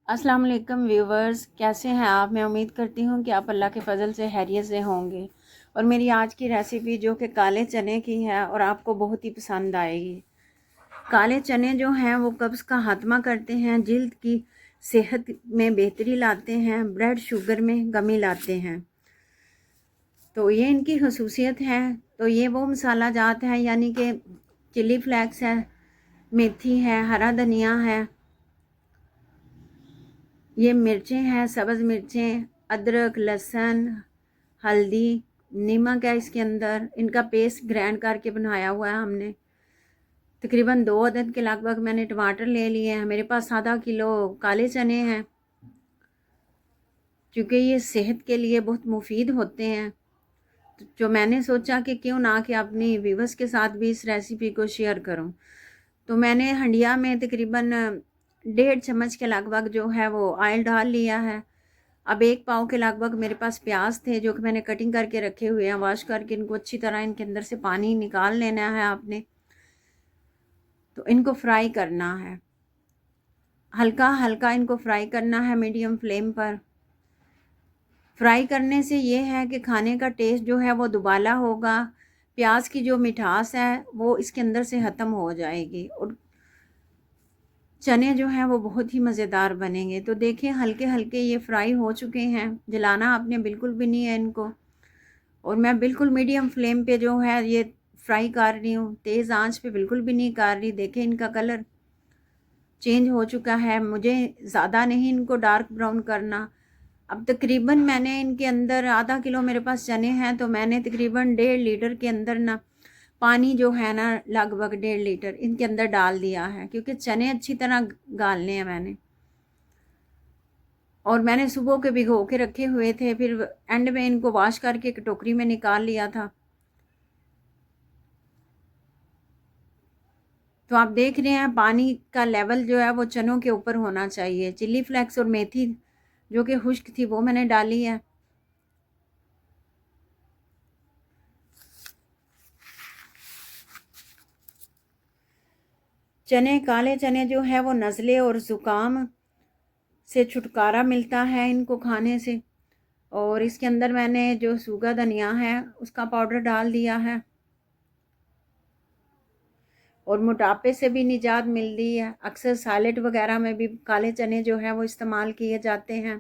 अस्सलाम वालेकुम व्यूवर्स, कैसे हैं आप। मैं उम्मीद करती हूँ कि आप अल्लाह के फ़ज़ल से खैरियत से होंगे। और मेरी आज की रेसिपी जो कि काले चने की है और आपको बहुत ही पसंद आएगी। काले चने जो हैं वो कब्ज़ का खात्मा करते हैं, जिल्द की सेहत में बेहतरी लाते हैं, ब्लड शुगर में कमी लाते हैं। तो ये इनकी खसूसियत है। तो ये वो मसाला जात है, यानी कि चिली फ्लेक्स है, मेथी है, हरा धनिया है, ये मिर्चें हैं, सब्ज़ मिर्चें, अदरक, लहसुन, हल्दी, नमक है इसके अंदर। इनका पेस्ट ग्राइंड करके बनाया हुआ है हमने। तकरीबन 2 अदद के लगभग मैंने टमाटर ले लिए हैं। मेरे पास आधा किलो काले चने हैं, क्योंकि ये सेहत के लिए बहुत मुफीद होते हैं। तो जो मैंने सोचा कि क्यों ना कि अपनी व्यूअर्स के साथ भी इस रेसिपी को शेयर करूं। तो मैंने हंडिया में तकरीबन 1.5 चम्मच के लगभग जो है वो ऑयल डाल लिया है। अब 1 पाव के लगभग मेरे पास प्याज थे, जो कि मैंने कटिंग करके रखे हुए हैं। वॉश करके इनको अच्छी तरह इनके अंदर से पानी निकाल लेना है आपने। तो इनको फ्राई करना है, हल्का हल्का इनको फ्राई करना है मीडियम फ्लेम पर। फ्राई करने से ये है कि खाने का टेस्ट जो है वो दुबाला होगा। प्याज की जो मिठास है वो इसके अंदर से ख़त्म हो जाएगी और चने जो हैं वो बहुत ही मज़ेदार बनेंगे। तो देखिए हल्के हल्के ये फ्राई हो चुके हैं। जलाना आपने बिल्कुल भी नहीं है इनको। और मैं बिल्कुल मीडियम फ्लेम पे जो है ये फ्राई कर रही हूँ, तेज़ आंच पे बिल्कुल भी नहीं कर रही। देखें इनका कलर चेंज हो चुका है। मुझे ज़्यादा नहीं इनको डार्क ब्राउन करना। अब तकरीबन मैंने इनके अंदर आधा किलो मेरे पास चने हैं, तो मैंने तकरीबन 1.5 लीटर के अंदर ना पानी जो है ना लगभग 1.5 लीटर इनके अंदर डाल दिया है, क्योंकि चने अच्छी तरह गालने हैं मैंने। और मैंने सुबह के भिगो के रखे हुए थे, फिर एंड में इनको वॉश करके एक टोकरी में निकाल लिया था। तो आप देख रहे हैं पानी का लेवल जो है वो चनों के ऊपर होना चाहिए। चिली फ्लेक्स और मेथी जो कि खुश्क थी वो मैंने डाली है। चने, काले चने जो है वो नज़ले और ज़ुकाम से छुटकारा मिलता है इनको खाने से। और इसके अंदर मैंने जो सूखा धनिया है उसका पाउडर डाल दिया है। और मोटापे से भी निजात मिलती है। अक्सर सैलेड वगैरह में भी काले चने जो है वो इस्तेमाल किए जाते हैं,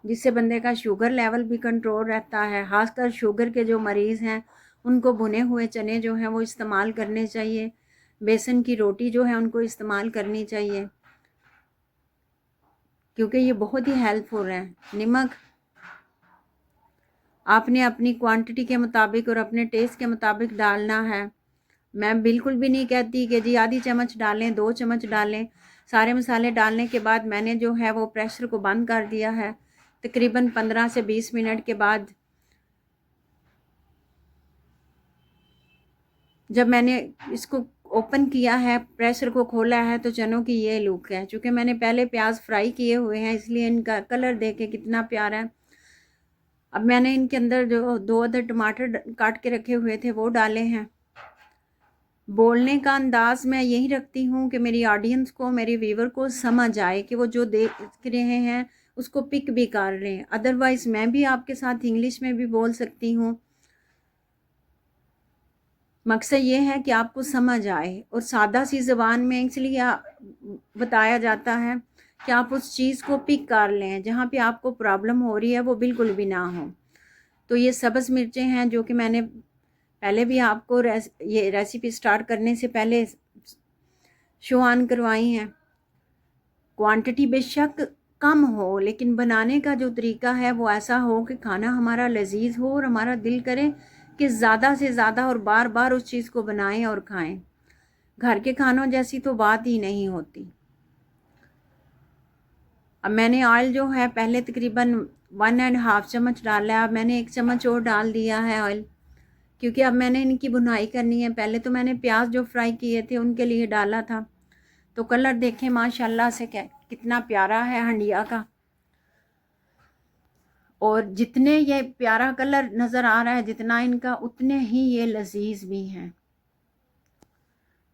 जिससे बंदे का शुगर लेवल भी कंट्रोल रहता है। खासकर शुगर के जो मरीज़ हैं उनको भुने हुए चने जो हैं वो इस्तेमाल करने चाहिए। बेसन की रोटी जो है उनको इस्तेमाल करनी चाहिए, क्योंकि ये बहुत ही हेल्पफुल है। नमक आपने अपनी क्वांटिटी के मुताबिक और अपने टेस्ट के मुताबिक डालना है। मैं बिल्कुल भी नहीं कहती कि जी आधी चम्मच डालें, 2 चम्मच डालें। सारे मसाले डालने के बाद मैंने जो है वो प्रेशर को बंद कर दिया है। तकरीबन 15 से 20 मिनट के बाद जब मैंने इसको ओपन किया है, प्रेशर को खोला है, तो चनों की ये लुक है। चूँकि मैंने पहले प्याज फ्राई किए हुए हैं, इसलिए इनका कलर देखें कितना प्यारा है। अब मैंने इनके अंदर जो 2 अदर टमाटर काट के रखे हुए थे वो डाले हैं। बोलने का अंदाज़ मैं यही रखती हूँ कि मेरी ऑडियंस को, मेरे व्यूवर को समझ आए कि वो जो देख रहे हैं उसको पिक भी कर रहे हैं। अदरवाइज़ मैं भी आपके साथ इंग्लिश में भी बोल सकती हूँ। मकसद ये है कि आपको समझ आए और सादा सी ज़बान में इसलिए बताया जाता है कि आप उस चीज़ को पिक कर लें। जहाँ पे आपको प्रॉब्लम हो रही है वो बिल्कुल भी ना हो। तो ये सब्ज़ मिर्चें हैं जो कि मैंने पहले भी आपको ये रेसिपी स्टार्ट करने से पहले शो ऑन करवाई हैं। क्वांटिटी बेशक कम हो, लेकिन बनाने का जो तरीका है वो ऐसा हो कि खाना हमारा लजीज हो और हमारा दिल करे कि ज़्यादा से ज़्यादा और बार बार उस चीज़ को बनाएं और खाएं। घर के खानों जैसी तो बात ही नहीं होती। अब मैंने ऑयल जो है पहले तकरीबन 1.5 चम्मच डाला है। अब मैंने 1 चम्मच और डाल दिया है ऑयल, क्योंकि अब मैंने इनकी भुनाई करनी है। पहले तो मैंने प्याज जो फ्राई किए थे उनके लिए डाला था। तो कलर देखें माशाल्लाह से क्या कितना प्यारा है हंडिया का। और जितने ये प्यारा कलर नज़र आ रहा है जितना इनका, उतने ही ये लजीज भी हैं।